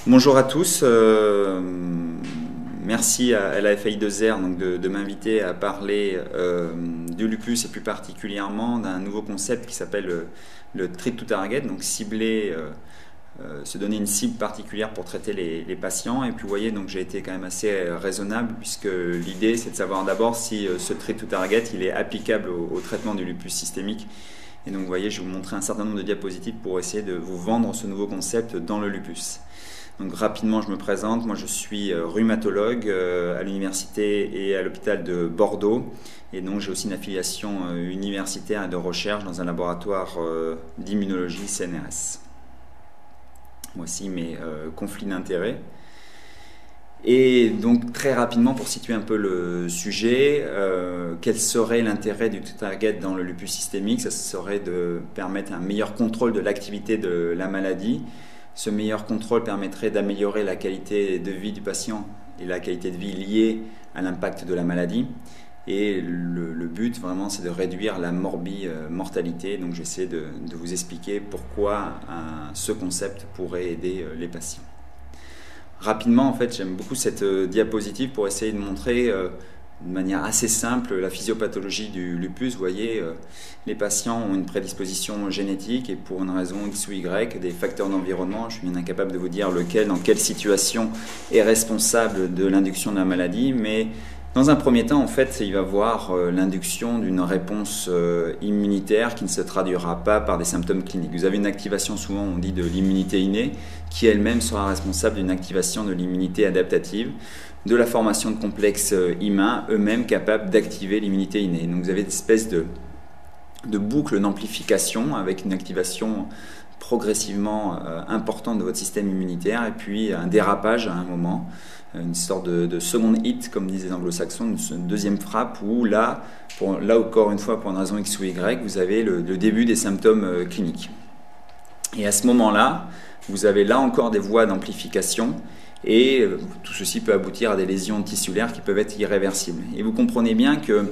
Bonjour à tous, merci à la FAI2R donc de m'inviter à parler du lupus et plus particulièrement d'un nouveau concept qui s'appelle le Treat to Target, donc cibler, se donner une cible particulière pour traiter les patients. Et puis vous voyez, donc j'ai été quand même assez raisonnable puisque l'idée c'est de savoir d'abord si ce Treat to Target il est applicable au traitement du lupus systémique. Et donc vous voyez, je vais vous montrer un certain nombre de diapositives pour essayer de vous vendre ce nouveau concept dans le lupus. Donc rapidement, je me présente. Moi, je suis rhumatologue à l'université et à l'hôpital de Bordeaux. Et donc, j'ai aussi une affiliation universitaire et de recherche dans un laboratoire d'immunologie CNRS. Voici mes conflits d'intérêts. Et donc, très rapidement, pour situer un peu le sujet, quel serait l'intérêt du target dans le lupus systémique? Ça serait de permettre un meilleur contrôle de l'activité de la maladie. Ce meilleur contrôle permettrait d'améliorer la qualité de vie du patient et la qualité de vie liée à l'impact de la maladie. Et le but, vraiment, c'est de réduire la mortalité. Donc, j'essaie de vous expliquer pourquoi ce concept pourrait aider les patients. Rapidement, en fait, j'aime beaucoup cette diapositive pour essayer de montrer de manière assez simple la physiopathologie du lupus. Vous voyez, les patients ont une prédisposition génétique et pour une raison X ou Y, des facteurs d'environnement, je suis bien incapable de vous dire lequel, dans quelle situation est responsable de l'induction de la maladie, mais dans un premier temps, en fait, il va y avoir l'induction d'une réponse immunitaire qui ne se traduira pas par des symptômes cliniques. Vous avez une activation, souvent on dit de l'immunité innée, qui elle-même sera responsable d'une activation de l'immunité adaptative, de la formation de complexes humains, eux-mêmes capables d'activer l'immunité innée. Donc vous avez une espèce de boucle d'amplification avec une activation progressivement importante de votre système immunitaire et puis un dérapage à un moment, une sorte de second hit, comme disent les anglo-saxons, une deuxième frappe où là encore une fois, pour une raison X ou Y, vous avez le début des symptômes cliniques. Et à ce moment-là, vous avez là encore des voies d'amplification et tout ceci peut aboutir à des lésions tissulaires qui peuvent être irréversibles. Et vous comprenez bien que,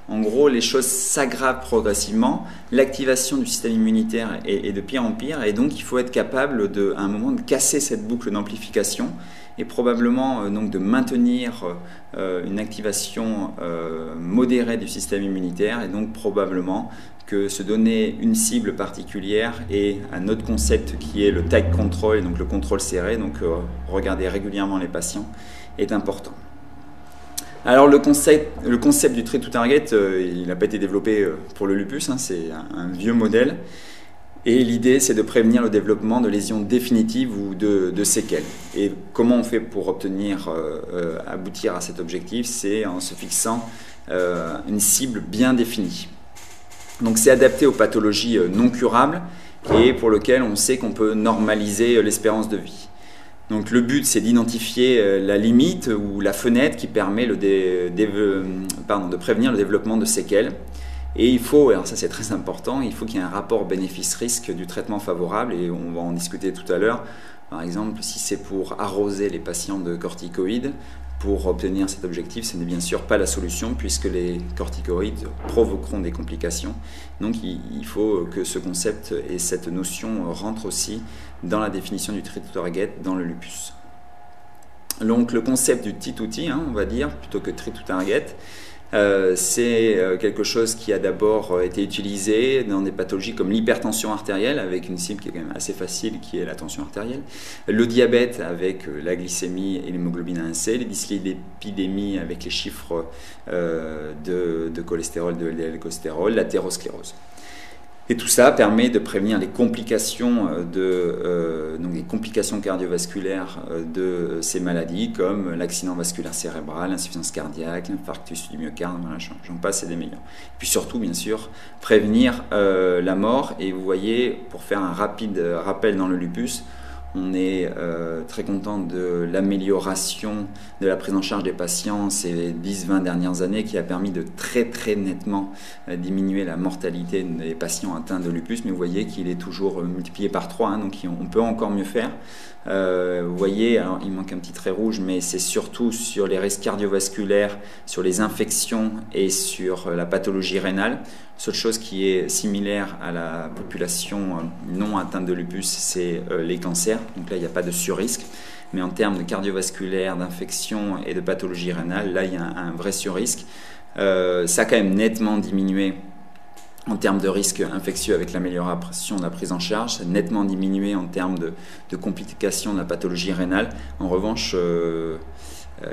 en gros, les choses s'aggravent progressivement, l'activation du système immunitaire est de pire en pire et donc il faut être capable à un moment de casser cette boucle d'amplification et probablement donc de maintenir une activation modérée du système immunitaire et donc probablement que se donner une cible particulière et un autre concept qui est le tight control, donc le contrôle serré, donc regarder régulièrement les patients, est important. Alors le concept du Treat to Target, il n'a pas été développé pour le lupus, hein, c'est un vieux modèle. Et l'idée, c'est de prévenir le développement de lésions définitives ou de séquelles. Et comment on fait pour aboutir à cet objectif? C'est en se fixant une cible bien définie. Donc c'est adapté aux pathologies non curables et pour lequel on sait qu'on peut normaliser l'espérance de vie. Donc le but, c'est d'identifier la limite ou la fenêtre qui permet de prévenir le développement de séquelles. Et il faut, alors ça c'est très important, il faut qu'il y ait un rapport bénéfice-risque du traitement favorable et on va en discuter tout à l'heure. Par exemple, si c'est pour arroser les patients de corticoïdes, pour obtenir cet objectif, ce n'est bien sûr pas la solution puisque les corticoïdes provoqueront des complications. Donc il faut que ce concept et cette notion rentrent aussi dans la définition du Treat to Target dans le lupus. Donc le concept du T2T, on va dire, plutôt que Treat to Target, c'est quelque chose qui a d'abord été utilisé dans des pathologies comme l'hypertension artérielle avec une cible qui est quand même assez facile qui est la tension artérielle, le diabète avec la glycémie et l'hémoglobine A1C, les dyslipidémies avec les chiffres de cholestérol, de LDL cholestérol, l'athérosclérose. Et tout ça permet de prévenir les complications, donc les complications cardiovasculaires de ces maladies, comme l'accident vasculaire cérébral, l'insuffisance cardiaque, l'infarctus du myocarde, voilà, j'en passe et des meilleurs. Puis surtout, bien sûr, prévenir la mort. Et vous voyez, pour faire un rapide rappel dans le lupus, on est très content de l'amélioration de la prise en charge des patients ces 10-20 dernières années qui a permis de très nettement diminuer la mortalité des patients atteints de lupus, mais vous voyez qu'il est toujours multiplié par 3, donc on peut encore mieux faire. Vous voyez, alors il manque un petit trait rouge, mais c'est surtout sur les risques cardiovasculaires, sur les infections et sur la pathologie rénale. Seule chose qui est similaire à la population non atteinte de lupus, c'est les cancers. Donc là, il n'y a pas de surrisque. Mais en termes de cardiovasculaire, d'infection et de pathologie rénale, là, il y a un vrai surrisque. Ça a quand même nettement diminué en termes de risque infectieux avec l'amélioration de la prise en charge. Ça a nettement diminué en termes de complications de la pathologie rénale. En revanche,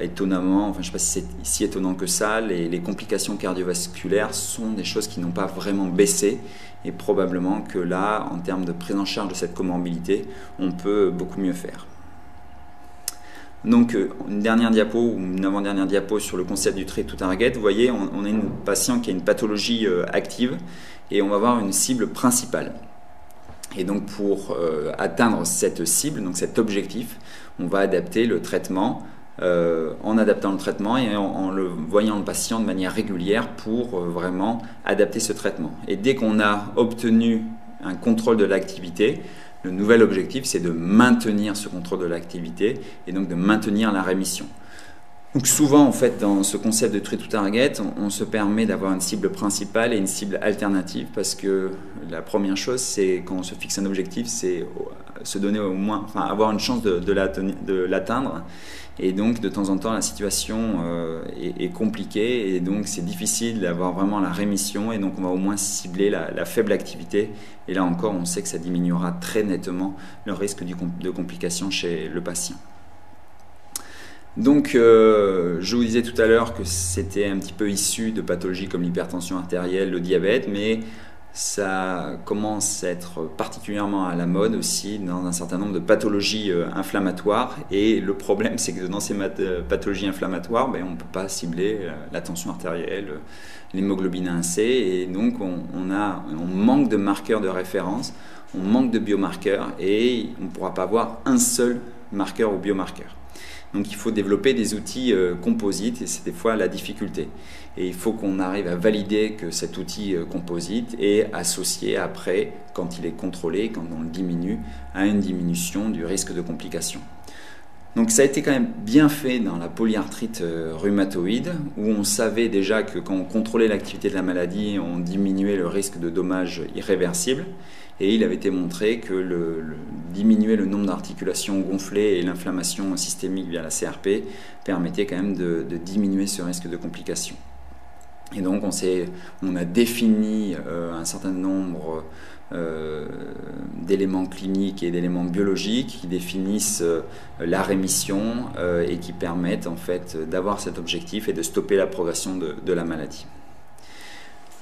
étonnamment, enfin, je ne sais pas si c'est si étonnant que ça, les complications cardiovasculaires sont des choses qui n'ont pas vraiment baissé, et probablement que là, en termes de prise en charge de cette comorbidité, on peut beaucoup mieux faire. Donc une dernière diapo ou une avant-dernière diapo sur le concept du treat to target. Vous voyez, on a une patient qui a une pathologie active et on va avoir une cible principale. Et donc pour atteindre cette cible, donc cet objectif, on va adapter le traitement en adaptant le traitement et en le voyant le patient de manière régulière pour vraiment adapter ce traitement. Et dès qu'on a obtenu un contrôle de l'activité, le nouvel objectif, c'est de maintenir ce contrôle de l'activité et donc de maintenir la rémission. Donc souvent, en fait, dans ce concept de treat to target, on se permet d'avoir une cible principale et une cible alternative parce que la première chose, c'est quand on se fixe un objectif, c'est se donner au moins, enfin, avoir une chance de l'atteindre. Et donc, de temps en temps, la situation est compliquée et donc c'est difficile d'avoir vraiment la rémission et donc on va au moins cibler la faible activité. Et là encore, on sait que ça diminuera très nettement le risque de complications chez le patient. Donc, je vous disais tout à l'heure que c'était un petit peu issu de pathologies comme l'hypertension artérielle, le diabète, mais ça commence à être particulièrement à la mode aussi dans un certain nombre de pathologies inflammatoires. Et le problème, c'est que dans ces pathologies inflammatoires, on ne peut pas cibler la tension artérielle, l'hémoglobine A1C, et donc on manque de marqueurs de référence, on manque de biomarqueurs, et on ne pourra pas avoir un seul marqueur ou biomarqueur. Donc il faut développer des outils composites et c'est des fois la difficulté. Et il faut qu'on arrive à valider que cet outil composite est associé après, quand il est contrôlé, quand on le diminue, à une diminution du risque de complications. Donc ça a été quand même bien fait dans la polyarthrite rhumatoïde, où on savait déjà que quand on contrôlait l'activité de la maladie, on diminuait le risque de dommages irréversibles. Et il avait été montré que diminuer le nombre d'articulations gonflées et l'inflammation systémique via la CRP permettait quand même de diminuer ce risque de complications. Et donc on a défini un certain nombre d'éléments cliniques et d'éléments biologiques qui définissent la rémission et qui permettent en fait d'avoir cet objectif et de stopper la progression de la maladie.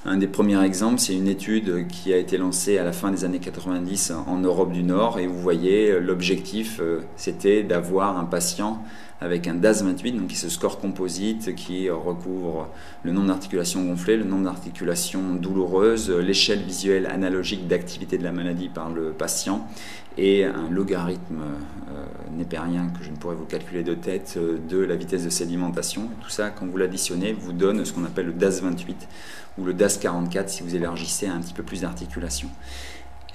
Un des premiers exemples, c'est une étude qui a été lancée à la fin des années 90 en Europe du Nord. Et vous voyez, l'objectif, c'était d'avoir un patient avec un DAS28, donc ce score composite qui recouvre le nombre d'articulations gonflées, le nombre d'articulations douloureuses, l'échelle visuelle analogique d'activité de la maladie par le patient et un logarithme népérien que je ne pourrais vous calculer de tête de la vitesse de sédimentation. Et tout ça, quand vous l'additionnez, vous donne ce qu'on appelle le DAS28 ou le DAS44 si vous élargissez à un petit peu plus d'articulation.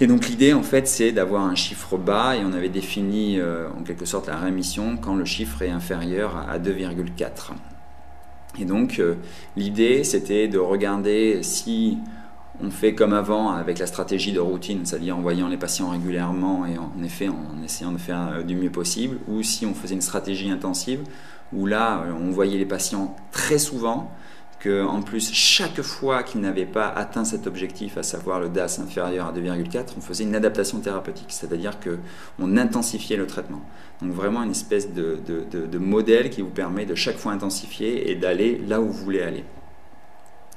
Et donc l'idée en fait c'est d'avoir un chiffre bas et on avait défini en quelque sorte la rémission quand le chiffre est inférieur à 2,4. Et donc l'idée c'était de regarder si on fait comme avant avec la stratégie de routine, c'est-à-dire en voyant les patients régulièrement et en effet en essayant de faire du mieux possible, ou si on faisait une stratégie intensive où là on voyait les patients très souvent, qu'en plus chaque fois qu'ils n'avaient pas atteint cet objectif, à savoir le DAS inférieur à 2,4, on faisait une adaptation thérapeutique, c'est-à-dire qu'on intensifiait le traitement. Donc vraiment une espèce de modèle qui vous permet de chaque fois intensifier et d'aller là où vous voulez aller.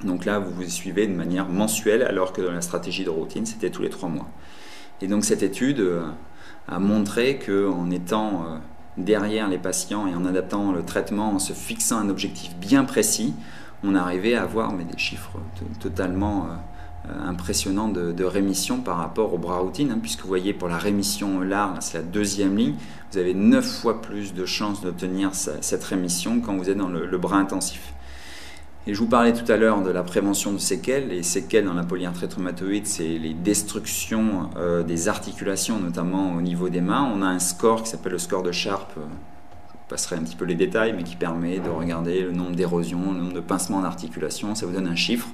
Donc là, vous vous suivez de manière mensuelle, alors que dans la stratégie de routine, c'était tous les 3 mois. Et donc cette étude a montré qu'en étant derrière les patients et en adaptant le traitement, en se fixant un objectif bien précis, on arrivait à avoir des chiffres totalement impressionnants de rémission par rapport au bras routine, puisque vous voyez pour la rémission large, c'est la deuxième ligne, vous avez 9 fois plus de chances d'obtenir cette rémission quand vous êtes dans le bras intensif. Et je vous parlais tout à l'heure de la prévention de séquelles. Les séquelles dans la polyarthrite rhumatoïde, c'est les destructions des articulations, notamment au niveau des mains. On a un score qui s'appelle le score de Sharp, passerai un petit peu les détails, mais qui permet de regarder le nombre d'érosions, le nombre de pincements en articulation. Ça vous donne un chiffre.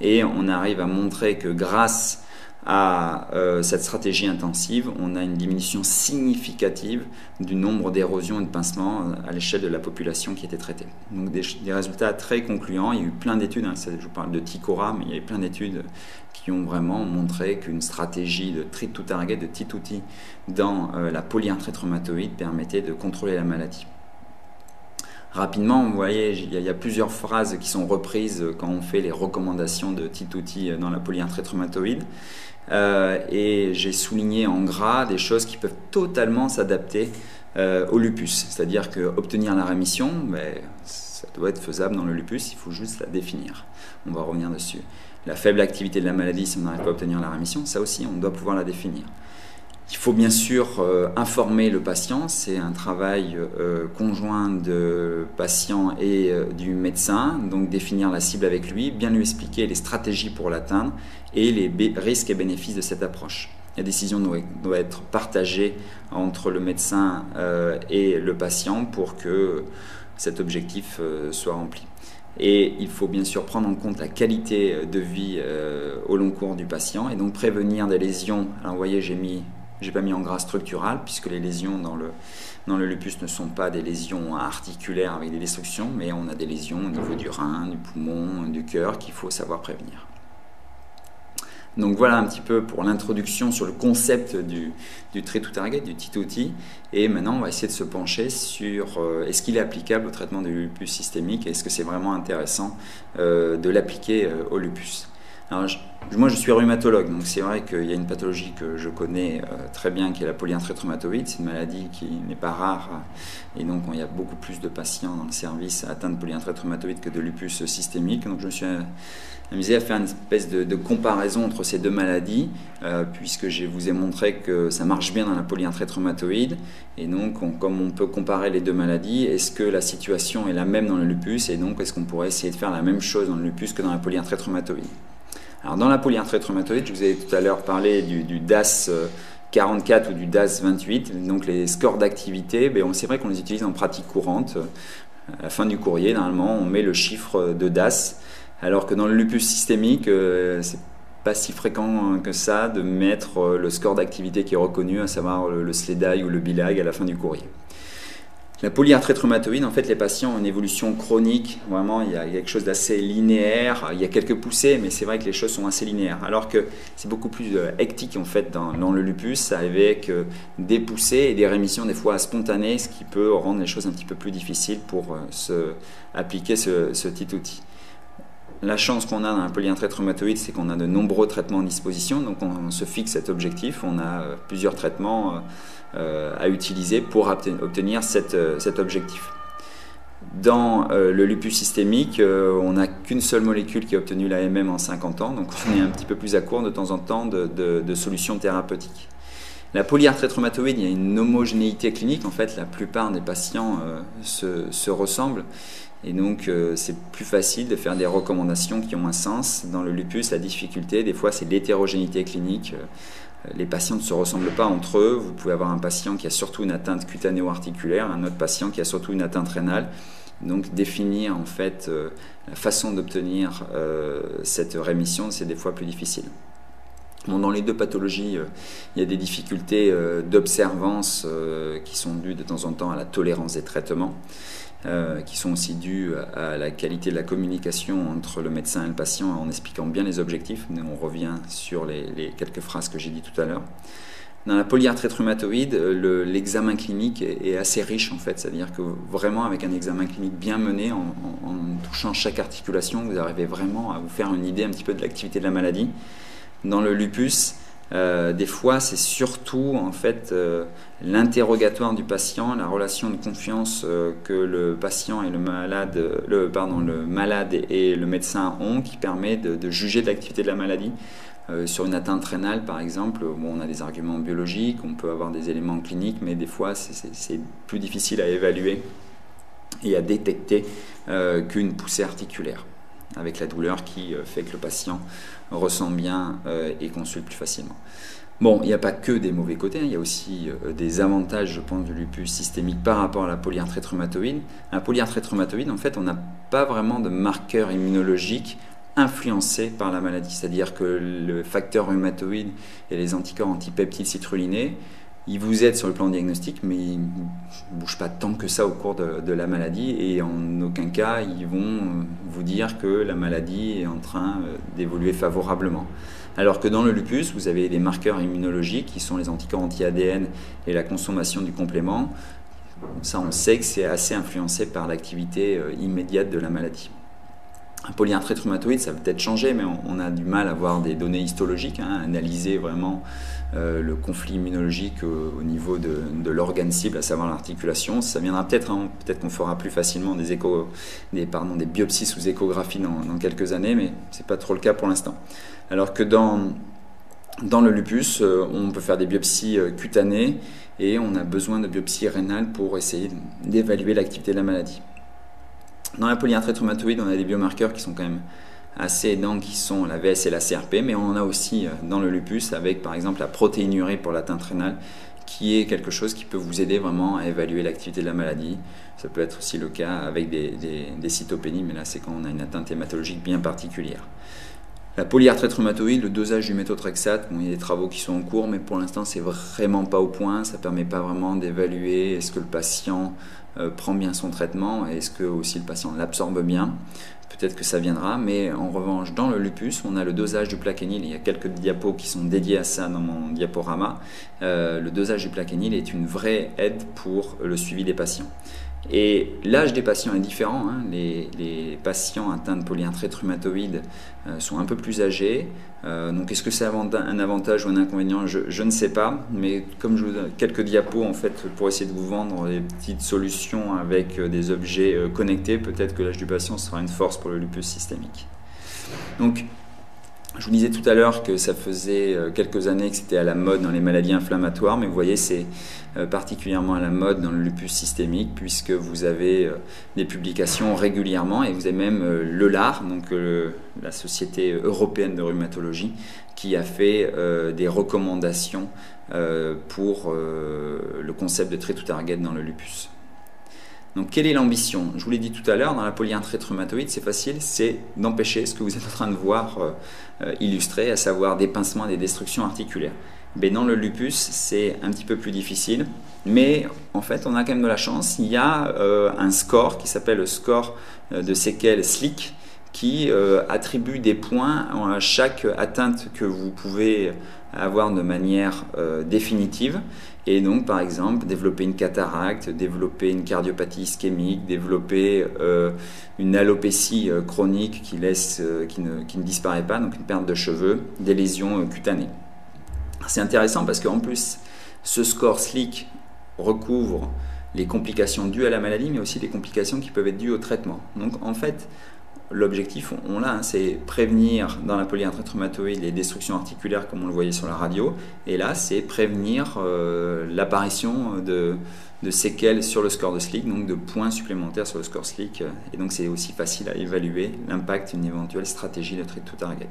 Et on arrive à montrer que grâce à cette stratégie intensive, on a une diminution significative du nombre d'érosions et de pincements à l'échelle de la population qui était traitée. Donc des résultats très concluants. Il y a eu plein d'études, je vous parle de TICORA, mais il y a eu plein d'études qui ont vraiment montré qu'une stratégie de treat to target, de T2T, dans la polyarthrite rhumatoïde permettait de contrôler la maladie. Rapidement, vous voyez, il y a plusieurs phrases qui sont reprises quand on fait les recommandations de T2T dans la polyarthrite rhumatoïde. Et j'ai souligné en gras des choses qui peuvent totalement s'adapter au lupus. C'est-à-dire qu'obtenir la rémission, ça doit être faisable dans le lupus, il faut juste la définir. On va revenir dessus. La faible activité de la maladie, si on n'arrive pas à obtenir la rémission, ça aussi, on doit pouvoir la définir. Il faut bien sûr informer le patient, c'est un travail conjoint de patient et du médecin, donc définir la cible avec lui, bien lui expliquer les stratégies pour l'atteindre et les risques et bénéfices de cette approche. La décision doit être partagée entre le médecin et le patient pour que cet objectif soit rempli. Et il faut bien sûr prendre en compte la qualité de vie au long cours du patient et donc prévenir des lésions. Alors vous voyez, j'ai pas mis en gras structural puisque les lésions dans le lupus ne sont pas des lésions articulaires avec des destructions, mais on a des lésions au niveau du rein, du poumon, du cœur qu'il faut savoir prévenir. Donc voilà un petit peu pour l'introduction sur le concept du treat to target, du T2T. Et maintenant, on va essayer de se pencher sur est-ce qu'il est applicable au traitement du lupus systémique et est-ce que c'est vraiment intéressant de l'appliquer au lupus. Alors, moi, je suis rhumatologue, donc c'est vrai qu'il y a une pathologie que je connais très bien, qui est la polyarthrite rhumatoïde. C'est une maladie qui n'est pas rare, et donc il y a beaucoup plus de patients dans le service atteints de polyarthrite rhumatoïde que de lupus systémique. Donc je me suis amusé à faire une espèce de comparaison entre ces deux maladies, puisque je vous ai montré que ça marche bien dans la polyarthrite rhumatoïde, et donc comme on peut comparer les deux maladies, est-ce que la situation est la même dans le lupus, et donc est-ce qu'on pourrait essayer de faire la même chose dans le lupus que dans la polyarthrite rhumatoïde. Alors dans la polyarthrite rhumatoïde, je vous ai tout à l'heure parlé du DAS 44 ou du DAS 28, donc les scores d'activité, c'est vrai qu'on les utilise en pratique courante. À la fin du courrier, normalement, on met le chiffre de DAS, alors que dans le lupus systémique, c'est pas si fréquent que ça de mettre le score d'activité qui est reconnu, à savoir le SLEDAI ou le BILAG à la fin du courrier. La polyarthrite rhumatoïde, en fait, les patients ont une évolution chronique. Vraiment, il y a quelque chose d'assez linéaire. Il y a quelques poussées, mais c'est vrai que les choses sont assez linéaires. Alors que c'est beaucoup plus hectique, en fait, dans le lupus, avec des poussées et des rémissions, des fois spontanées, ce qui peut rendre les choses un petit peu plus difficiles pour appliquer ce T2T. La chance qu'on a dans la polyarthrite rhumatoïde, c'est qu'on a de nombreux traitements en disposition. Donc, on se fixe cet objectif. On a plusieurs traitements à utiliser pour obtenir cet objectif. Dans le lupus systémique, on n'a qu'une seule molécule qui a obtenu l'AMM en 50 ans, donc on est un petit peu plus à court de temps en temps de solutions thérapeutiques. La polyarthrite rhumatoïde, il y a une homogénéité clinique, en fait la plupart des patients se ressemblent, et donc c'est plus facile de faire des recommandations qui ont un sens. Dans le lupus, la difficulté, des fois, c'est l'hétérogénéité clinique. Les patients ne se ressemblent pas entre eux. Vous pouvez avoir un patient qui a surtout une atteinte cutanéo-articulaire, un autre patient qui a surtout une atteinte rénale. Donc définir en fait la façon d'obtenir cette rémission, c'est des fois plus difficile. Bon, dans les deux pathologies, il y a des difficultés d'observance qui sont dues de temps en temps à la tolérance des traitements, qui sont aussi dues à la qualité de la communication entre le médecin et le patient en expliquant bien les objectifs. Mais on revient sur les quelques phrases que j'ai dit tout à l'heure. Dans la polyarthrite rhumatoïde, l'examen clinique est assez riche en fait, c'est-à-dire que vraiment avec un examen clinique bien mené, en touchant chaque articulation, vous arrivez vraiment à vous faire une idée un petit peu de l'activité de la maladie. Dans le lupus, des fois, c'est surtout en fait l'interrogatoire du patient, la relation de confiance que le patient et le malade et le médecin ont, qui permet de juger de l'activité de la maladie. Sur une atteinte rénale, par exemple, on a des arguments biologiques, on peut avoir des éléments cliniques, mais des fois, c'est plus difficile à évaluer et à détecter qu'une poussée articulaire, avec la douleur qui fait que le patient ressent bien et consulte plus facilement. Bon, il n'y a pas que des mauvais côtés, hein, il y a aussi des avantages, je pense, du lupus systémique par rapport à la polyarthrite rhumatoïde. La polyarthrite rhumatoïde, en fait, on n'a pas vraiment de marqueur immunologique influencé par la maladie. C'est-à-dire que le facteur rhumatoïde et les anticorps antipeptides citrulinés, ils vous aident sur le plan diagnostique, mais ils ne bougent pas tant que ça au cours de la maladie, et en aucun cas ils vont vous dire que la maladie est en train d'évoluer favorablement. Alors que dans le lupus, vous avez des marqueurs immunologiques qui sont les anticorps anti-ADN et la consommation du complément. Ça, on sait que c'est assez influencé par l'activité immédiate de la maladie. Un polyarthrite rhumatoïde, ça peut peut-être changer, mais on a du mal à avoir des données histologiques, hein, analyser vraiment le conflit immunologique au niveau de l'organe cible, à savoir l'articulation. Ça viendra peut-être, hein, peut-être qu'on fera plus facilement des biopsies sous échographie dans quelques années, mais ce n'est pas trop le cas pour l'instant. Alors que dans le lupus, on peut faire des biopsies cutanées et on a besoin de biopsies rénales pour essayer d'évaluer l'activité de la maladie. Dans la polyarthrite rhumatoïde, on a des biomarqueurs qui sont quand même assez aidants, qui sont la VS et la CRP, mais on en a aussi dans le lupus avec par exemple la protéinurée pour l'atteinte rénale, qui est quelque chose qui peut vous aider vraiment à évaluer l'activité de la maladie. Ça peut être aussi le cas avec des cytopénies, mais là c'est quand on a une atteinte hématologique bien particulière. La polyarthrite rhumatoïde, le dosage du méthotrexate, bon, il y a des travaux qui sont en cours, mais pour l'instant c'est vraiment pas au point, ça permet pas vraiment d'évaluer est-ce que le patient prend bien son traitement et est-ce que aussi le patient l'absorbe bien. Peut-être que ça viendra, mais en revanche dans le lupus, on a le dosage du plaquenil, il y a quelques diapos qui sont dédiés à ça dans mon diaporama. Le dosage du plaquenil est une vraie aide pour le suivi des patients. Et l'âge des patients est différent, hein. Les patients atteints de polyarthrite rhumatoïde sont un peu plus âgés. Donc est-ce que c'est un avantage ou un inconvénient? Je ne sais pas, mais comme je vous donne quelques diapos en fait, pour essayer de vous vendre des petites solutions avec des objets connectés, peut-être que l'âge du patient sera une force pour le lupus systémique. Donc, je vous disais tout à l'heure que ça faisait quelques années que c'était à la mode dans les maladies inflammatoires, mais vous voyez, c'est particulièrement à la mode dans le lupus systémique, puisque vous avez des publications régulièrement, et vous avez même l'EULAR, donc la Société européenne de rhumatologie, qui a fait des recommandations pour le concept de treat to target dans le lupus. Donc quelle est l'ambition? Je vous l'ai dit tout à l'heure, dans la polyarthrite rhumatoïde, c'est facile, c'est d'empêcher ce que vous êtes en train de voir illustré, à savoir des pincements, des destructions articulaires. Mais dans le lupus, c'est un petit peu plus difficile, mais en fait, on a quand même de la chance. Il y a un score qui s'appelle le score de séquelles SLIC, qui attribue des points à chaque atteinte que vous pouvez avoir de manière définitive. Et donc, par exemple, développer une cataracte, développer une cardiopathie ischémique, développer une alopécie chronique qui ne disparaît pas, donc une perte de cheveux, des lésions cutanées. C'est intéressant parce qu'en plus, ce score SLIC recouvre les complications dues à la maladie, mais aussi les complications qui peuvent être dues au traitement. Donc, en fait, l'objectif, on l'a, hein, c'est prévenir dans la polyarthrite rhumatoïde les destructions articulaires comme on le voyait sur la radio, et là c'est prévenir l'apparition de séquelles sur le score de SLIC, donc de points supplémentaires sur le score SLIC, et donc c'est aussi facile à évaluer l'impact d'une éventuelle stratégie de treat to target.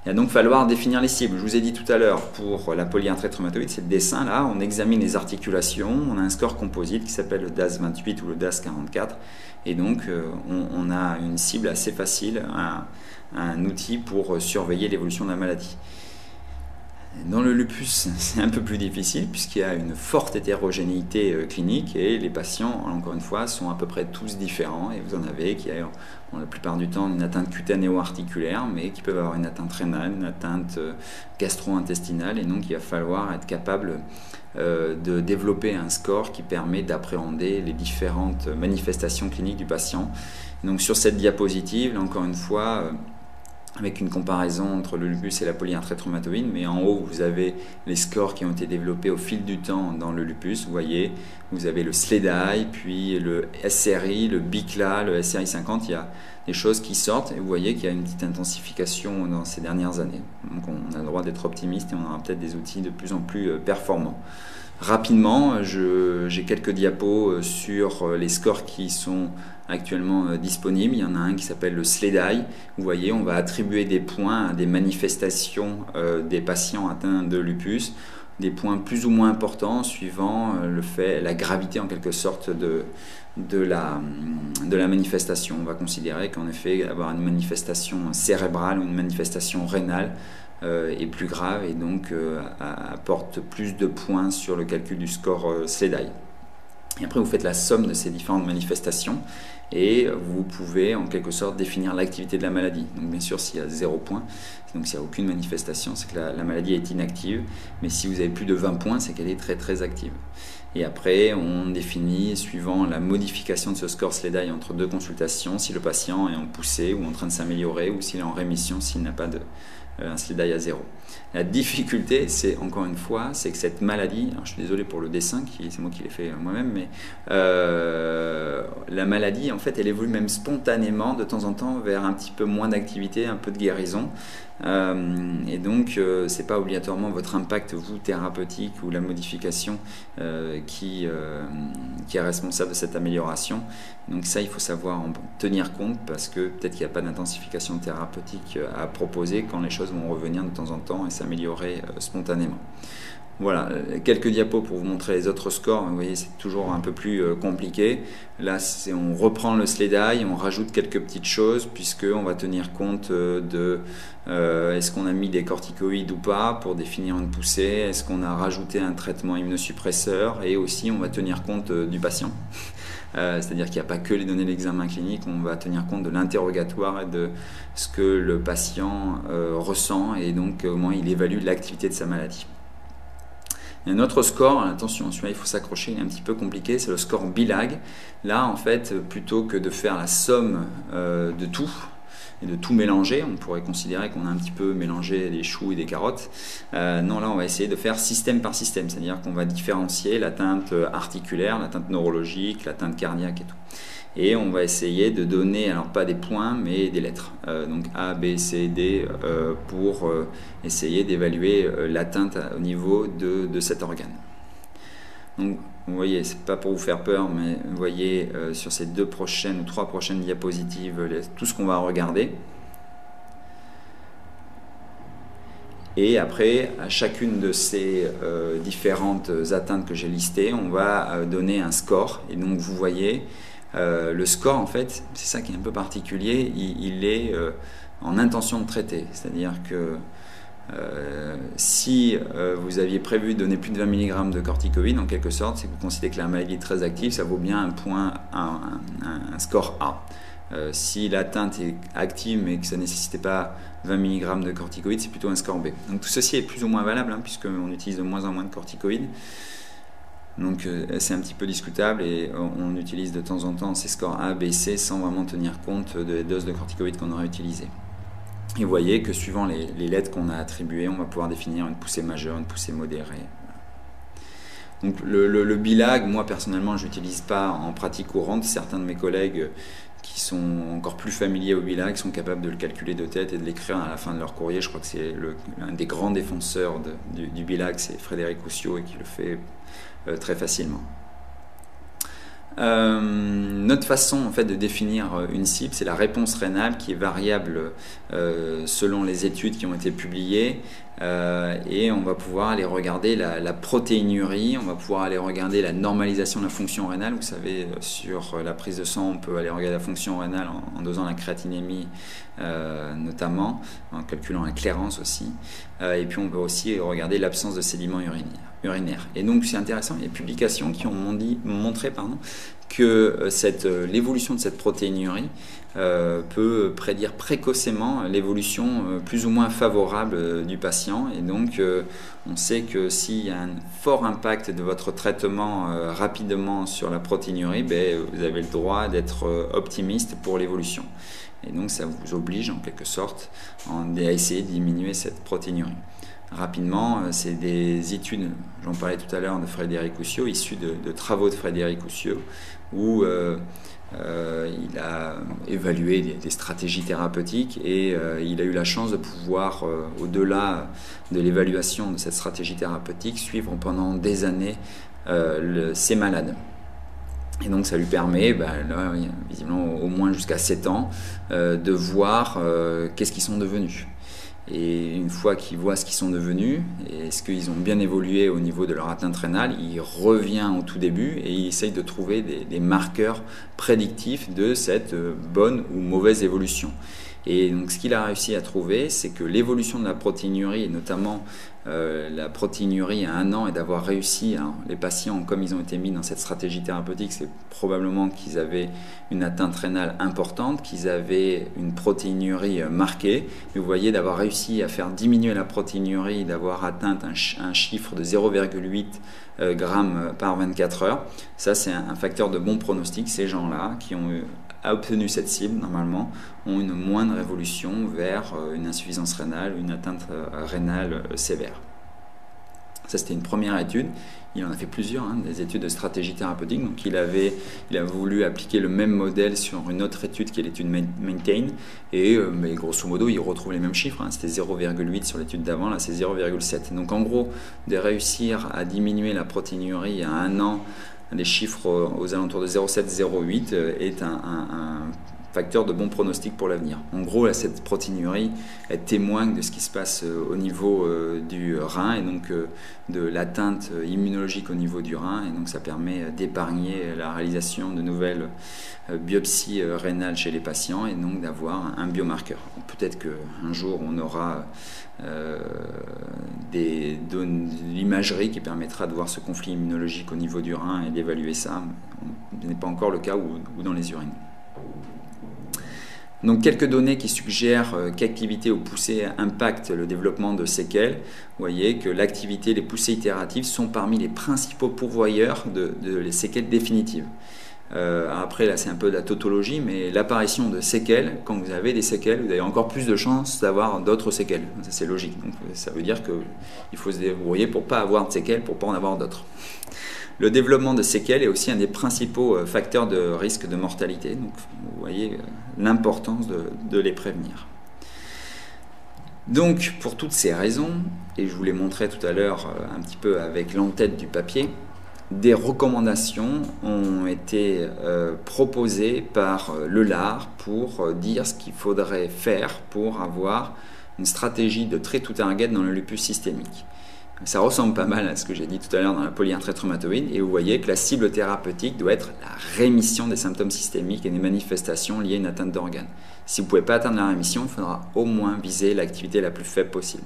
Il va donc falloir définir les cibles. Je vous ai dit tout à l'heure, pour la polyarthrite rhumatoïde, c'est le dessin là, on examine les articulations, on a un score composite qui s'appelle le DAS28 ou le DAS44, et donc on a une cible assez facile, un outil pour surveiller l'évolution de la maladie. Dans le lupus, c'est un peu plus difficile puisqu'il y a une forte hétérogénéité clinique et les patients, encore une fois, sont à peu près tous différents, et vous en avez qui ont la plupart du temps une atteinte cutanéo-articulaire, mais qui peuvent avoir une atteinte rénale, une atteinte gastro-intestinale, et donc il va falloir être capable de développer un score qui permet d'appréhender les différentes manifestations cliniques du patient. Donc sur cette diapositive, là encore une fois, avec une comparaison entre le lupus et la polyarthrite rhumatoïde, mais en haut vous avez les scores qui ont été développés au fil du temps dans le lupus. Vous voyez, vous avez le SLEDAI, puis le SRI, le BICLA, le SRI 50, il y a des choses qui sortent, et vous voyez qu'il y a une petite intensification dans ces dernières années. Donc on a le droit d'être optimiste et on aura peut-être des outils de plus en plus performants. Rapidement, j'ai quelques diapos sur les scores qui sont actuellement disponibles. Il y en a un qui s'appelle le SLEDAI. Vous voyez, on va attribuer des points à des manifestations des patients atteints de lupus, des points plus ou moins importants suivant la gravité en quelque sorte de la manifestation. On va considérer qu'en effet, avoir une manifestation cérébrale ou une manifestation rénale est plus grave et donc apporte plus de points sur le calcul du score SLEDAI. Et après, vous faites la somme de ces différentes manifestations et vous pouvez en quelque sorte définir l'activité de la maladie. Donc bien sûr, s'il y a 0 points, donc s'il n'y a aucune manifestation, c'est que la maladie est inactive. Mais si vous avez plus de 20 points, c'est qu'elle est très très active. Et après, on définit, suivant la modification de ce score SLEDAI entre 2 consultations, si le patient est en poussée ou en train de s'améliorer, ou s'il est en rémission, s'il n'a pas un SLEDAI à 0. La difficulté, c'est encore une fois, c'est que cette maladie, alors je suis désolé pour le dessin, c'est moi qui l'ai fait moi-même, mais la maladie, en fait, elle évolue même spontanément de temps en temps vers un petit peu moins d'activité, un peu de guérison. Et donc, c'est pas obligatoirement votre impact, vous, thérapeutique ou la modification qui est responsable de cette amélioration. Donc ça, il faut savoir en tenir compte parce que peut-être qu'il n'y a pas d'intensification thérapeutique à proposer quand les choses vont revenir de temps en temps et s'améliorer spontanément. Voilà, quelques diapos pour vous montrer les autres scores. Vous voyez, c'est toujours un peu plus compliqué. Là, on reprend le SLEDAI, on rajoute quelques petites choses puisqu'on va tenir compte de est-ce qu'on a mis des corticoïdes ou pas pour définir une poussée, est-ce qu'on a rajouté un traitement immunosuppresseur et aussi on va tenir compte du patient. C'est-à-dire qu'il n'y a pas que les données de l'examen clinique, on va tenir compte de l'interrogatoire et de ce que le patient ressent et donc comment il évalue l'activité de sa maladie. Il y a un autre score, attention, celui-là il faut s'accrocher, il est un petit peu compliqué, c'est le score BILAG. Là, en fait, plutôt que de faire la somme de tout, et de tout mélanger, on pourrait considérer qu'on a un petit peu mélangé des choux et des carottes. Non, là on va essayer de faire système par système, c'est-à-dire qu'on va différencier l'atteinte articulaire, l'atteinte neurologique, l'atteinte cardiaque et tout. Et on va essayer de donner, alors pas des points, mais des lettres. Donc A, B, C, D, pour essayer d'évaluer l'atteinte au niveau de cet organe. Donc vous voyez, c'est pas pour vous faire peur, mais vous voyez sur ces 2 prochaines ou 3 prochaines diapositives tout ce qu'on va regarder. Et après, à chacune de ces différentes atteintes que j'ai listées, on va donner un score. Et donc vous voyez, le score, en fait, c'est ça qui est un peu particulier, il est en intention de traiter. C'est-à-dire que si vous aviez prévu de donner plus de 20 mg de corticoïdes, en quelque sorte, c'est que vous considérez que la maladie est très active, ça vaut bien un score A. Si l'atteinte est active mais que ça ne nécessitait pas 20 mg de corticoïdes, c'est plutôt un score B. Donc tout ceci est plus ou moins valable, hein, puisqu'on utilise de moins en moins de corticoïdes. Donc c'est un petit peu discutable et on utilise de temps en temps ces scores A, B, C sans vraiment tenir compte des doses de corticoïdes qu'on aurait utilisées. Et vous voyez que suivant les lettres qu'on a attribuées, on va pouvoir définir une poussée majeure, une poussée modérée. Donc le BILAG, moi personnellement, je l'utilise pas en pratique courante. Certains de mes collègues qui sont encore plus familiers au BILAG sont capables de le calculer de tête et de l'écrire à la fin de leur courrier. Je crois que c'est l'un des grands défenseurs du BILAG, c'est Frédéric Oussiot, et qui le fait très facilement. Notre façon en fait de définir une cible, c'est la réponse rénale qui est variable selon les études qui ont été publiées, et on va pouvoir aller regarder la protéinurie, on va pouvoir aller regarder la normalisation de la fonction rénale. Vous savez, sur la prise de sang, on peut aller regarder la fonction rénale en dosant la créatinémie notamment, en calculant la clairance aussi, et puis on peut aussi regarder l'absence de sédiments urinaires. Et donc c'est intéressant, il y a des publications qui ont montré que l'évolution de cette protéinurie peut prédire précocement l'évolution plus ou moins favorable du patient. Et donc on sait que s'il y a un fort impact de votre traitement rapidement sur la protéinurie, vous avez le droit d'être optimiste pour l'évolution. Et donc ça vous oblige en quelque sorte à essayer de diminuer cette protéinurie. rapidement, c'est des études, j'en parlais tout à l'heure, de Frédéric Oussiot, issues de travaux de Frédéric Oussiot, où il a évalué des stratégies thérapeutiques et il a eu la chance de pouvoir, au-delà de l'évaluation de cette stratégie thérapeutique, suivre pendant des années ces malades. Et donc ça lui permet, là, visiblement au moins jusqu'à 7 ans, de voir qu'est-ce qu'ils sont devenus. Et une fois qu'il voit ce qu'ils sont devenus, et est-ce qu'ils ont bien évolué au niveau de leur atteinte rénale, il revient au tout début et il essaye de trouver des marqueurs prédictifs de cette bonne ou mauvaise évolution. Et donc ce qu'il a réussi à trouver, c'est que l'évolution de la protéinurie, et notamment la protéinurie à 1 an, et d'avoir réussi, hein, les patients, comme ils ont été mis dans cette stratégie thérapeutique, c'est probablement qu'ils avaient une atteinte rénale importante, qu'ils avaient une protéinurie marquée. Mais vous voyez, d'avoir réussi à faire diminuer la protéinurie, d'avoir atteint un chiffre de 0,8 grammes par 24 heures, ça c'est un facteur de bon pronostic. Ces gens-là qui ont obtenu cette cible, normalement, ont une moindre évolution vers une insuffisance rénale, une atteinte rénale sévère. Ça, c'était une première étude. Il en a fait plusieurs, hein, des études de stratégie thérapeutique. Donc, il a voulu appliquer le même modèle sur une autre étude qui est l'étude Maintain. Et mais grosso modo, il retrouve les mêmes chiffres. Hein. C'était 0,8 sur l'étude d'avant, là c'est 0,7. Donc, en gros, de réussir à diminuer la protéinurie à 1 an, des chiffres aux alentours de 0,7-0,8 est un facteur de bon pronostic pour l'avenir. En gros, là, cette protéinurie, elle témoigne de ce qui se passe au niveau du rein et donc de l'atteinte immunologique au niveau du rein, et donc ça permet d'épargner la réalisation de nouvelles biopsies rénales chez les patients et donc d'avoir un biomarqueur. Peut-être qu'un jour on aura de l'imagerie qui permettra de voir ce conflit immunologique au niveau du rein et d'évaluer ça. Ce n'est pas encore le cas ou dans les urines. Donc quelques données qui suggèrent qu'activité ou poussée impactent le développement de séquelles. Vous voyez que l'activité et les poussées itératives sont parmi les principaux pourvoyeurs de les séquelles définitives. Après, là, c'est un peu de la tautologie, mais l'apparition de séquelles, quand vous avez des séquelles, vous avez encore plus de chances d'avoir d'autres séquelles. Ça, c'est logique. Donc, ça veut dire qu'il faut se débrouiller pour ne pas avoir de séquelles, pour ne pas en avoir d'autres. Le développement de séquelles est aussi un des principaux facteurs de risque de mortalité. Donc, vous voyez l'importance de les prévenir. Donc, pour toutes ces raisons, et je vous l'ai montré tout à l'heure un petit peu avec l'entête du papier, des recommandations ont été proposées par le LAR pour dire ce qu'il faudrait faire pour avoir une stratégie de trait to target dans le lupus systémique. Ça ressemble pas mal à ce que j'ai dit tout à l'heure dans la polyarthrite rhumatoïde, et vous voyez que la cible thérapeutique doit être la rémission des symptômes systémiques et des manifestations liées à une atteinte d'organes. Si vous ne pouvez pas atteindre la rémission, il faudra au moins viser l'activité la plus faible possible.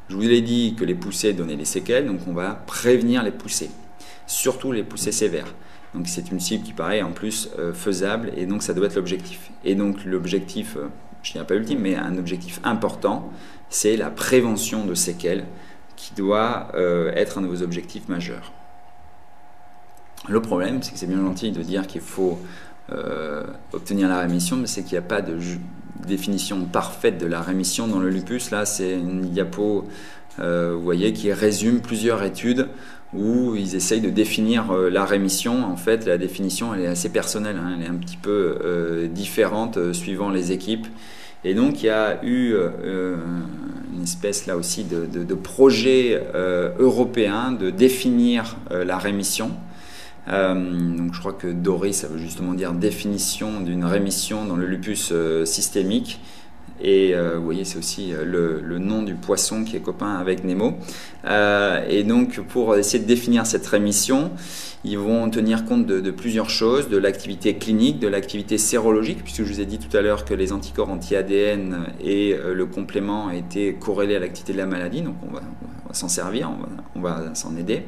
Je vous ai dit que les poussées donnaient des séquelles, donc on va prévenir les poussées, surtout les poussées sévères. Donc c'est une cible qui paraît en plus faisable, et donc ça doit être l'objectif. Et donc l'objectif, je ne dirais pas ultime, mais un objectif important, c'est la prévention de séquelles, qui doit être un de vos objectifs majeurs. Le problème, c'est que c'est bien gentil de dire qu'il faut obtenir la rémission, mais c'est qu'il n'y a pas de définition parfaite de la rémission dans le lupus. Là, c'est une diapo, vous voyez, qui résume plusieurs études où ils essayent de définir la rémission. En fait, la définition, elle est assez personnelle, hein, elle est un petit peu différente suivant les équipes. Et donc, il y a eu une espèce là aussi de projet européen de définir la rémission. Donc, je crois que DORI, ça veut justement dire définition d'une rémission dans le lupus systémique. Et vous voyez, c'est aussi le nom du poisson qui est copain avec Nemo. Et donc, pour essayer de définir cette rémission, ils vont tenir compte de plusieurs choses, de l'activité clinique, de l'activité sérologique, puisque je vous ai dit tout à l'heure que les anticorps anti-ADN et le complément étaient corrélés à l'activité de la maladie, donc on va s'en servir, on va s'en aider.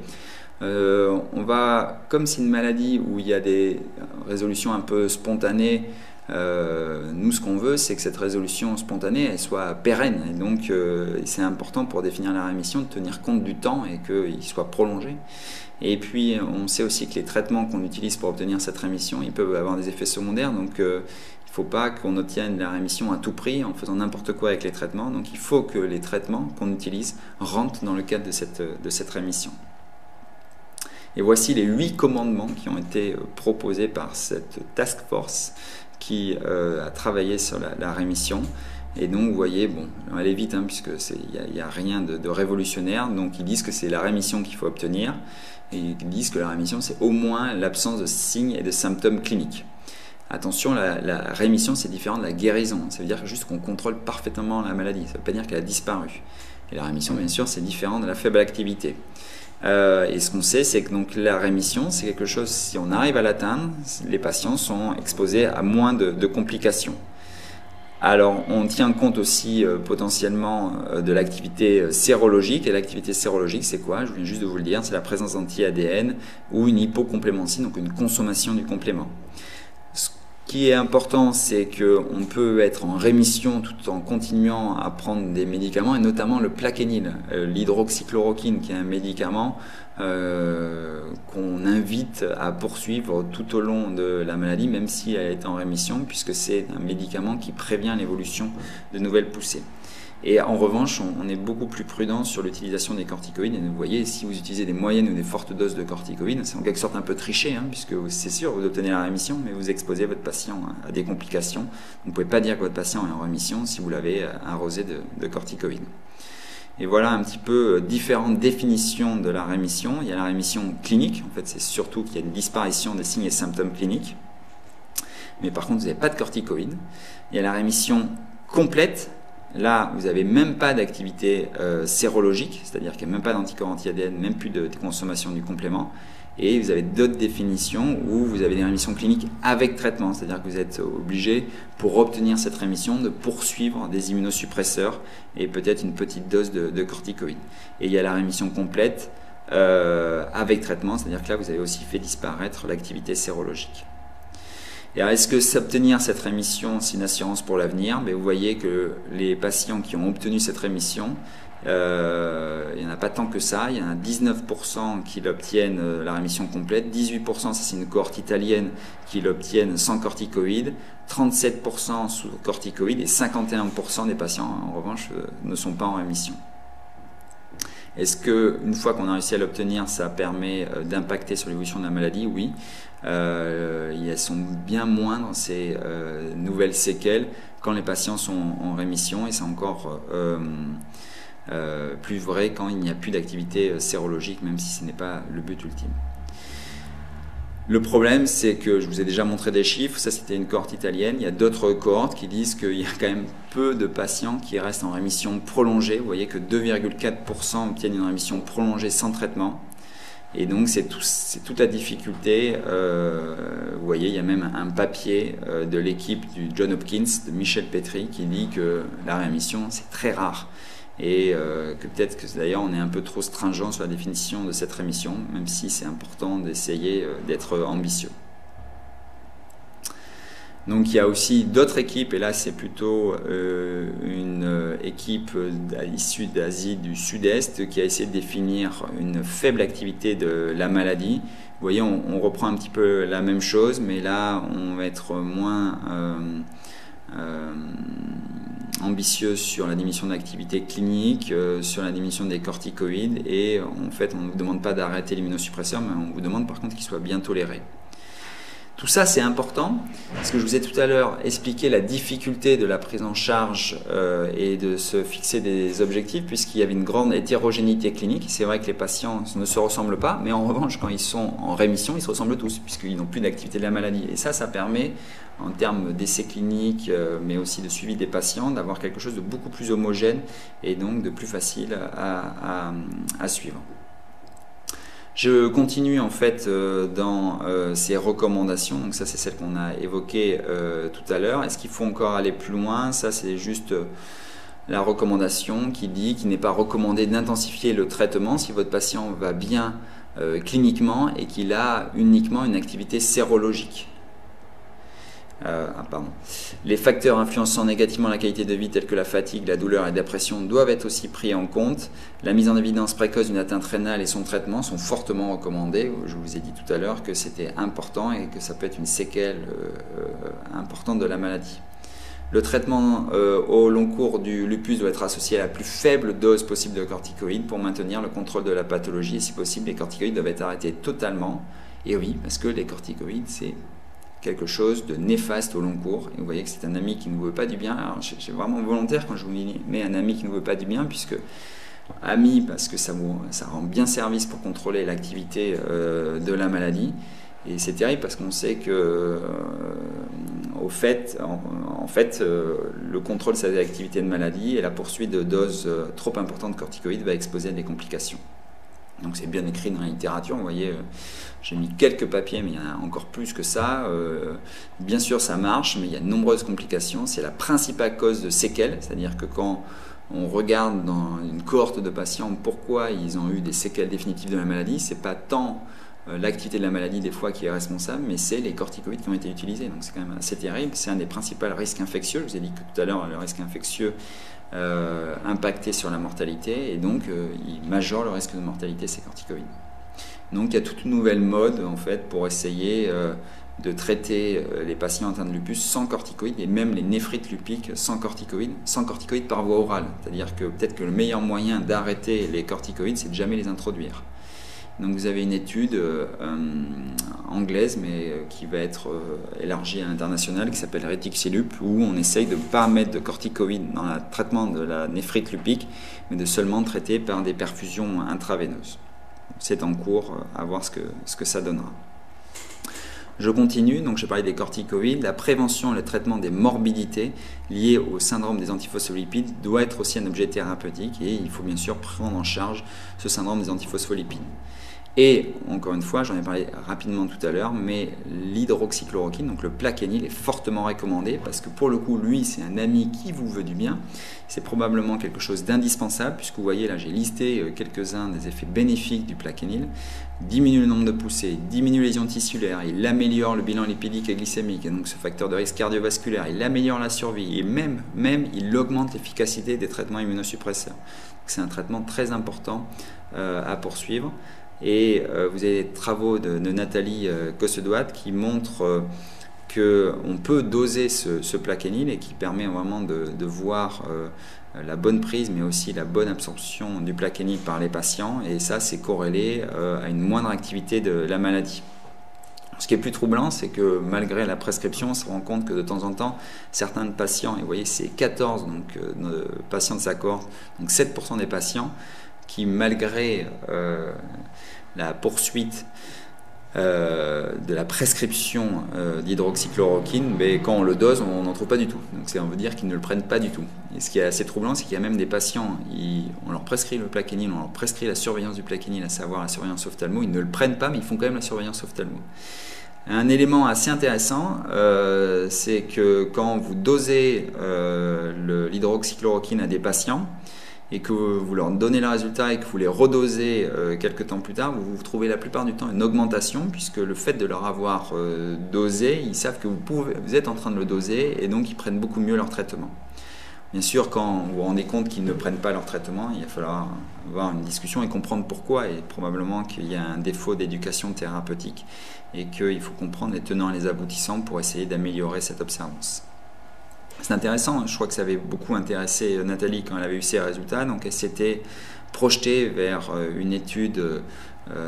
Comme c'est une maladie où il y a des résolutions un peu spontanées, Nous, ce qu'on veut, c'est que cette résolution spontanée elle soit pérenne. Et donc, c'est important pour définir la rémission de tenir compte du temps et qu'il soit prolongé. Et puis, on sait aussi que les traitements qu'on utilise pour obtenir cette rémission, ils peuvent avoir des effets secondaires. Donc, il ne faut pas qu'on obtienne la rémission à tout prix en faisant n'importe quoi avec les traitements. Donc, il faut que les traitements qu'on utilise rentrent dans le cadre de cette rémission. Et voici les 8 commandements qui ont été proposés par cette task force qui a travaillé sur la rémission. Et donc, vous voyez, bon, on va aller vite, hein, puisque il n'y a rien de révolutionnaire. Donc, ils disent que c'est la rémission qu'il faut obtenir. Et ils disent que la rémission, c'est au moins l'absence de signes et de symptômes cliniques. Attention, la rémission, c'est différent de la guérison. Ça veut dire juste qu'on contrôle parfaitement la maladie. Ça ne veut pas dire qu'elle a disparu. Et la rémission, bien sûr, c'est différent de la faible activité. Et ce qu'on sait, c'est que donc, la rémission, c'est quelque chose, si on arrive à l'atteindre, les patients sont exposés à moins de complications. Alors, on tient compte aussi potentiellement de l'activité sérologique. Et l'activité sérologique, c'est quoi? Je viens juste de vous le dire, c'est la présence d'anti-ADN ou une hypocomplémentie, donc une consommation du complément. Ce qui est important, c'est qu'on peut être en rémission tout en continuant à prendre des médicaments, et notamment le plaquenil, l'hydroxychloroquine, qui est un médicament qu'on invite à poursuivre tout au long de la maladie, même si elle est en rémission, puisque c'est un médicament qui prévient l'évolution de nouvelles poussées. Et en revanche, on est beaucoup plus prudent sur l'utilisation des corticoïdes. Et vous voyez, si vous utilisez des moyennes ou des fortes doses de corticoïdes, c'est en quelque sorte un peu triché, hein, puisque c'est sûr, vous obtenez la rémission, mais vous exposez votre patient à des complications. Vous ne pouvez pas dire que votre patient est en rémission si vous l'avez arrosé de corticoïdes. Et voilà un petit peu différentes définitions de la rémission. Il y a la rémission clinique, en fait c'est surtout qu'il y a une disparition des signes et symptômes cliniques. Mais par contre, vous n'avez pas de corticoïdes. Il y a la rémission complète. Là, vous n'avez même pas d'activité sérologique, c'est-à-dire qu'il n'y a même pas d'anticorps anti-ADN, même plus de consommation du complément. Et vous avez d'autres définitions où vous avez des rémissions cliniques avec traitement, c'est-à-dire que vous êtes obligé, pour obtenir cette rémission, de poursuivre des immunosuppresseurs et peut-être une petite dose de corticoïdes. Et il y a la rémission complète avec traitement, c'est-à-dire que là, vous avez aussi fait disparaître l'activité sérologique. Et alors, est-ce que s'obtenir cette rémission, c'est une assurance pour l'avenir? Vous voyez que les patients qui ont obtenu cette rémission, il n'y en a pas tant que ça. Il y en a 19% qui l'obtiennent la rémission complète, 18% ça c'est une cohorte italienne qui l'obtiennent sans corticoïdes, 37% sous corticoïdes et 51% des patients en revanche ne sont pas en rémission. Est-ce qu'une fois qu'on a réussi à l'obtenir, ça permet d'impacter sur l'évolution de la maladie? Oui. Elles sont bien moindres, ces nouvelles séquelles, quand les patients sont en rémission, et c'est encore plus vrai quand il n'y a plus d'activité sérologique, même si ce n'est pas le but ultime. Le problème, c'est que je vous ai déjà montré des chiffres, ça c'était une cohorte italienne, il y a d'autres cohortes qui disent qu'il y a quand même peu de patients qui restent en rémission prolongée. Vous voyez que 2,4% obtiennent une rémission prolongée sans traitement. Et donc c'est toute la difficulté. Vous voyez, il y a même un papier de l'équipe du Johns Hopkins, de Michel Petri, qui dit que la rémission c'est très rare. Et que peut-être que d'ailleurs on est un peu trop stringent sur la définition de cette rémission, même si c'est important d'essayer d'être ambitieux. Donc il y a aussi d'autres équipes, et là c'est plutôt une équipe issue d'Asie du Sud-Est qui a essayé de définir une faible activité de la maladie. Vous voyez, on reprend un petit peu la même chose, mais là on va être moins ambitieux sur la diminution d'activité clinique, sur la diminution des corticoïdes, et en fait on ne vous demande pas d'arrêter l'immunosuppresseur, mais on vous demande par contre qu'il soit bien toléré. Tout ça c'est important, parce que je vous ai tout à l'heure expliqué la difficulté de la prise en charge et de se fixer des objectifs, puisqu'il y avait une grande hétérogénéité clinique. C'est vrai que les patients ne se ressemblent pas, mais en revanche quand ils sont en rémission, ils se ressemblent tous, puisqu'ils n'ont plus d'activité de la maladie. Et ça permet, en termes d'essais cliniques, mais aussi de suivi des patients, d'avoir quelque chose de beaucoup plus homogène et donc de plus facile à suivre. Je continue en fait dans ces recommandations, donc ça c'est celle qu'on a évoquée tout à l'heure. Est-ce qu'il faut encore aller plus loin? Ça c'est juste la recommandation qui dit qu'il n'est pas recommandé d'intensifier le traitement si votre patient va bien cliniquement et qu'il a uniquement une activité sérologique. Pardon. Les facteurs influençant négativement la qualité de vie tels que la fatigue, la douleur et la dépression doivent être aussi pris en compte. La mise en évidence précoce d'une atteinte rénale et son traitement sont fortement recommandés. Je vous ai dit tout à l'heure que c'était important et que ça peut être une séquelle importante de la maladie. Le traitement au long cours du lupus doit être associé à la plus faible dose possible de corticoïdes pour maintenir le contrôle de la pathologie et si possible les corticoïdes doivent être arrêtés totalement. Et oui, parce que les corticoïdes c'est quelque chose de néfaste au long cours. Et vous voyez que c'est un ami qui ne vous veut pas du bien. Alors, c'est vraiment volontaire quand je vous mets un ami qui ne vous veut pas du bien, puisque ami, parce que ça rend bien service pour contrôler l'activité de la maladie. Et c'est terrible parce qu'on sait que, en fait, le contrôle de cette activité de maladie et la poursuite de doses trop importantes de corticoïdes va exposer à des complications. Donc c'est bien écrit dans la littérature, vous voyez, j'ai mis quelques papiers, mais il y en a encore plus que ça. Bien sûr, ça marche, mais il y a de nombreuses complications. C'est la principale cause de séquelles, c'est-à-dire que quand on regarde dans une cohorte de patients pourquoi ils ont eu des séquelles définitives de la maladie, c'est pas tant l'activité de la maladie des fois qui est responsable, mais c'est les corticoïdes qui ont été utilisés. Donc c'est quand même assez terrible. C'est un des principaux risques infectieux. Je vous ai dit que tout à l'heure, le risque infectieux impacté sur la mortalité et donc il majore le risque de mortalité ces corticoïdes. Donc il y a toute une nouvelle mode en fait pour essayer de traiter les patients atteints de lupus sans corticoïdes et même les néphrites lupiques sans corticoïdes par voie orale. C'est-à-dire que peut-être que le meilleur moyen d'arrêter les corticoïdes c'est de jamais les introduire. Donc vous avez une étude anglaise, mais qui va être élargie à l'international, qui s'appelle Retixilup, où on essaye de ne pas mettre de corticoïdes dans le traitement de la néphrite lupique, mais de seulement traiter par des perfusions intraveineuses. C'est en cours, à voir ce que ça donnera. Je continue, donc je parlais des corticoïdes. La prévention et le traitement des morbidités liées au syndrome des antiphospholipides doit être aussi un objet thérapeutique et il faut bien sûr prendre en charge ce syndrome des antiphospholipides. Et, encore une fois, j'en ai parlé rapidement tout à l'heure, mais l'hydroxychloroquine, donc le plaquenil, est fortement recommandé parce que pour le coup, lui, c'est un ami qui vous veut du bien. C'est probablement quelque chose d'indispensable puisque vous voyez là, j'ai listé quelques-uns des effets bénéfiques du plaquenil. Diminue le nombre de poussées, diminue les ions tissulaires, il améliore le bilan lipidique et glycémique, et donc ce facteur de risque cardiovasculaire, il améliore la survie et même il augmente l'efficacité des traitements immunosuppresseurs. C'est un traitement très important à poursuivre. Et vous avez des travaux de Nathalie Cossedoite qui montrent qu'on peut doser ce plaquenil et qui permet vraiment de voir la bonne prise mais aussi la bonne absorption du plaquenil par les patients et ça c'est corrélé à une moindre activité de la maladie. Ce qui est plus troublant, c'est que malgré la prescription, on se rend compte que de temps en temps, certains patients, et vous voyez c'est 14 patients de sa cohorte, donc 7% des patients qui malgré la poursuite de la prescription d'hydroxychloroquine, mais quand on le dose, on n'en trouve pas du tout. Donc ça veut dire qu'ils ne le prennent pas du tout. Et ce qui est assez troublant, c'est qu'il y a même des patients, on leur prescrit le plaquenil, on leur prescrit la surveillance du plaquenil, à savoir la surveillance ophtalmo, ils ne le prennent pas, mais ils font quand même la surveillance ophtalmo. Un élément assez intéressant, c'est que quand vous dosez l'hydroxychloroquine à des patients, et que vous leur donnez le résultat et que vous les redosez quelques temps plus tard, vous trouvez la plupart du temps une augmentation puisque le fait de leur avoir dosé, ils savent que vous êtes en train de le doser et donc ils prennent beaucoup mieux leur traitement. Bien sûr, quand vous vous rendez compte qu'ils ne prennent pas leur traitement, il va falloir avoir une discussion et comprendre pourquoi et probablement qu'il y a un défaut d'éducation thérapeutique et qu'il faut comprendre les tenants et les aboutissants pour essayer d'améliorer cette observance. C'est intéressant, je crois que ça avait beaucoup intéressé Nathalie quand elle avait eu ses résultats, donc elle s'était projetée vers une étude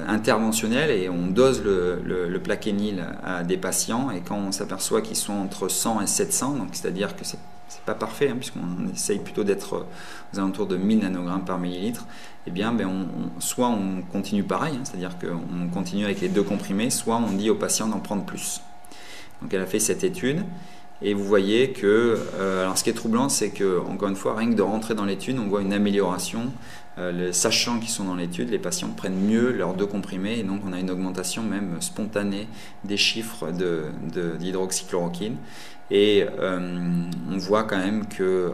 interventionnelle et on dose le plaquenil à des patients et quand on s'aperçoit qu'ils sont entre 100 et 700, donc c'est-à-dire que c'est pas parfait hein, puisqu'on essaye plutôt d'être aux alentours de 1000 nanogrammes par millilitre, eh bien soit on continue pareil, hein, c'est-à-dire qu'on continue avec les 2 comprimés, soit on dit aux patients d'en prendre plus. Donc elle a fait cette étude. Et vous voyez que, alors ce qui est troublant, c'est que, encore une fois, rien que de rentrer dans l'étude, on voit une amélioration. Sachant qu'ils sont dans l'étude, les patients prennent mieux leurs 2 comprimés et donc on a une augmentation même spontanée des chiffres d'hydroxychloroquine. Et on voit quand même que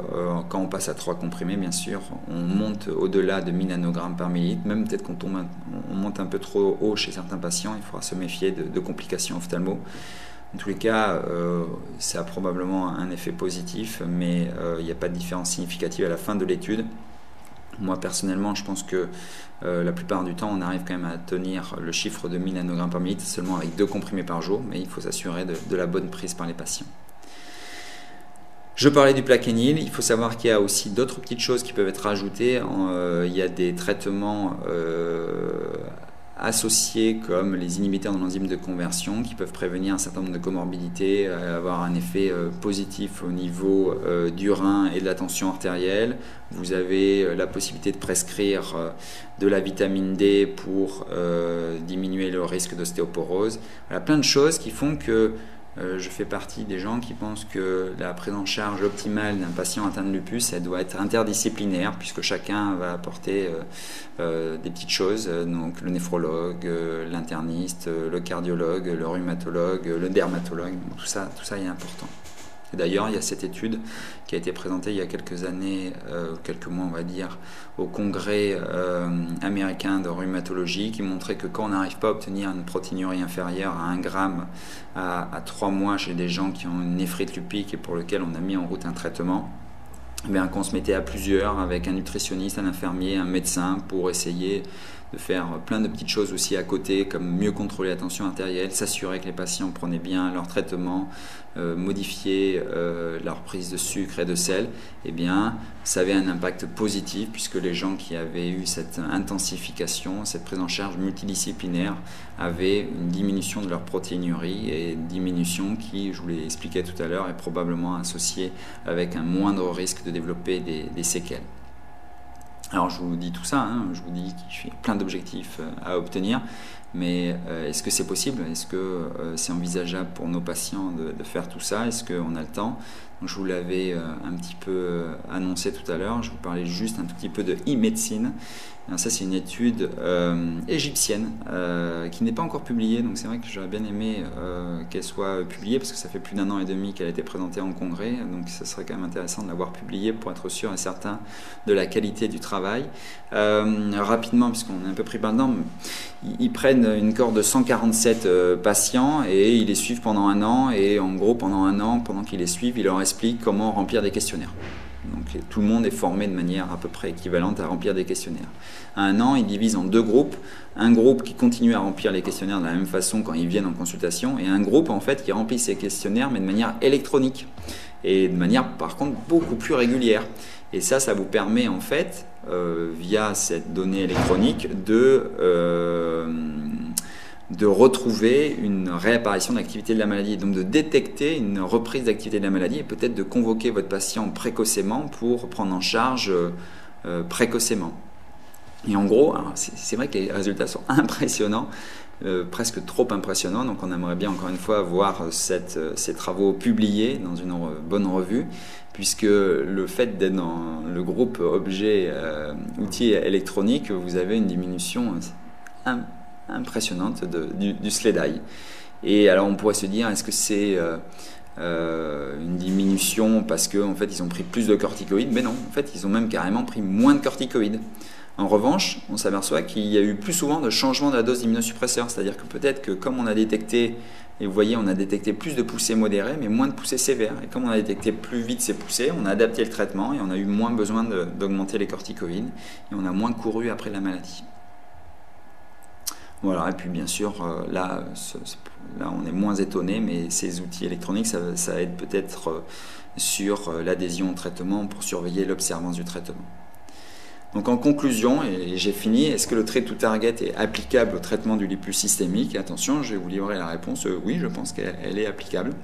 quand on passe à 3 comprimés, bien sûr, on monte au-delà de 1000 nanogrammes par millilitre. Même peut-être quand on monte un peu trop haut chez certains patients, il faudra se méfier de complications ophtalmo. En tous les cas, ça a probablement un effet positif, mais il n'y a pas de différence significative à la fin de l'étude. Moi personnellement, je pense que la plupart du temps, on arrive quand même à tenir le chiffre de 1000 nanogrammes par millilitre seulement avec 2 comprimés par jour, mais il faut s'assurer de la bonne prise par les patients. Je parlais du plaquenil, il faut savoir qu'il y a aussi d'autres petites choses qui peuvent être ajoutées. Il y a des traitements associés comme les inhibiteurs de l'enzyme de conversion qui peuvent prévenir un certain nombre de comorbidités, avoir un effet positif au niveau du rein et de la tension artérielle. Vous avez la possibilité de prescrire de la vitamine D pour diminuer le risque d'ostéoporose. Voilà, plein de choses qui font que je fais partie des gens qui pensent que la prise en charge optimale d'un patient atteint de lupus, elle doit être interdisciplinaire puisque chacun va apporter des petites choses, donc le néphrologue, l'interniste, le cardiologue, le rhumatologue, le dermatologue, tout ça est important. D'ailleurs, il y a cette étude qui a été présentée il y a quelques années, quelques mois on va dire, au congrès américain de rhumatologie qui montrait que quand on n'arrive pas à obtenir une protéinurie inférieure à 1 gramme à 3 mois chez des gens qui ont une néphrite lupique et pour lesquels on a mis en route un traitement, qu'on se mettait à plusieurs avec un nutritionniste, un infirmier, un médecin pour essayer de faire plein de petites choses aussi à côté, comme mieux contrôler la tension artérielle, s'assurer que les patients prenaient bien leur traitement, modifier leur prise de sucre et de sel, ça avait un impact positif puisque les gens qui avaient eu cette intensification, cette prise en charge multidisciplinaire, avaient une diminution de leur protéinurie et une diminution qui, je vous l'ai expliqué tout à l'heure, est probablement associée avec un moindre risque de développer des séquelles. Alors je vous dis tout ça, je vous dis qu'il y a plein d'objectifs à obtenir, mais est-ce que c'est possible? Est-ce que c'est envisageable pour nos patients de faire tout ça? Est-ce qu'on a le temps? Donc, je vous l'avais un petit peu annoncé tout à l'heure, je vous parlais juste un tout petit peu de e-médecine. Ça c'est une étude égyptienne qui n'est pas encore publiée, donc c'est vrai que j'aurais bien aimé qu'elle soit publiée parce que ça fait plus d'1 an et demi qu'elle a été présentée en congrès, donc ça serait quand même intéressant de l'avoir publiée pour être sûr et certain de la qualité du travail. Rapidement, puisqu'on est un peu pris par dedans, ils prennent une cohorte de 147 patients et ils les suivent pendant 1 an et en gros pendant 1 an, pendant qu'ils les suivent, ils leur expliquent comment remplir des questionnaires. Donc tout le monde est formé de manière à peu près équivalente à remplir des questionnaires. À 1 an, ils divisent en 2 groupes. Un groupe qui continue à remplir les questionnaires de la même façon quand ils viennent en consultation et un groupe en fait qui remplit ces questionnaires mais de manière électronique et de manière par contre beaucoup plus régulière. Et ça vous permet en fait, via cette donnée électronique, de retrouver une réapparition d'activité de la maladie, donc de détecter une reprise d'activité de la maladie et peut-être de convoquer votre patient précocement pour prendre en charge précocement. Et en gros, c'est vrai que les résultats sont impressionnants, presque trop impressionnants, donc on aimerait bien encore une fois voir ces travaux publiés dans une bonne revue, puisque le fait d'être dans le groupe objet outils électroniques, vous avez une diminution impressionnante du SLEDAI. Et alors on pourrait se dire, est-ce que c'est une diminution parce qu'en fait ils ont pris plus de corticoïdes? Mais non, en fait ils ont même carrément pris moins de corticoïdes. En revanche, on s'aperçoit qu'il y a eu plus souvent de changement de la dose d'immunosuppresseurs, c'est-à-dire que peut-être que comme on a détecté, et vous voyez on a détecté plus de poussées modérées mais moins de poussées sévères, et comme on a détecté plus vite ces poussées, on a adapté le traitement et on a eu moins besoin d'augmenter les corticoïdes et on a moins couru après la maladie. Voilà, et puis bien sûr, là on est moins étonné, mais ces outils électroniques, ça aide peut-être sur l'adhésion au traitement pour surveiller l'observance du traitement. Donc en conclusion, et j'ai fini, est-ce que le Treat to Target est applicable au traitement du lupus systémique? Et attention, je vais vous livrer la réponse, oui, je pense qu'elle est applicable.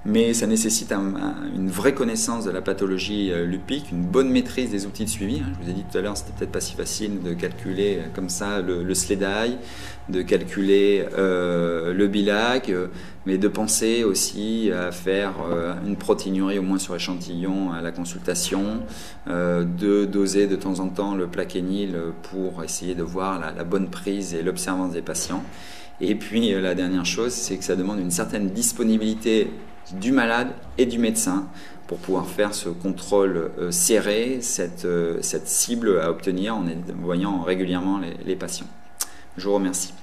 Mais ça nécessite une vraie connaissance de la pathologie lupique, une bonne maîtrise des outils de suivi. Je vous ai dit tout à l'heure, c'était peut-être pas si facile de calculer comme ça le SLEDAI, de calculer le BILAG, mais de penser aussi à faire une protéinurie au moins sur échantillon à la consultation, de doser de temps en temps le plaquenil pour essayer de voir la bonne prise et l'observance des patients. Et puis la dernière chose, c'est que ça demande une certaine disponibilité du malade et du médecin pour pouvoir faire ce contrôle serré, cette cible à obtenir en voyant régulièrement les patients. Je vous remercie.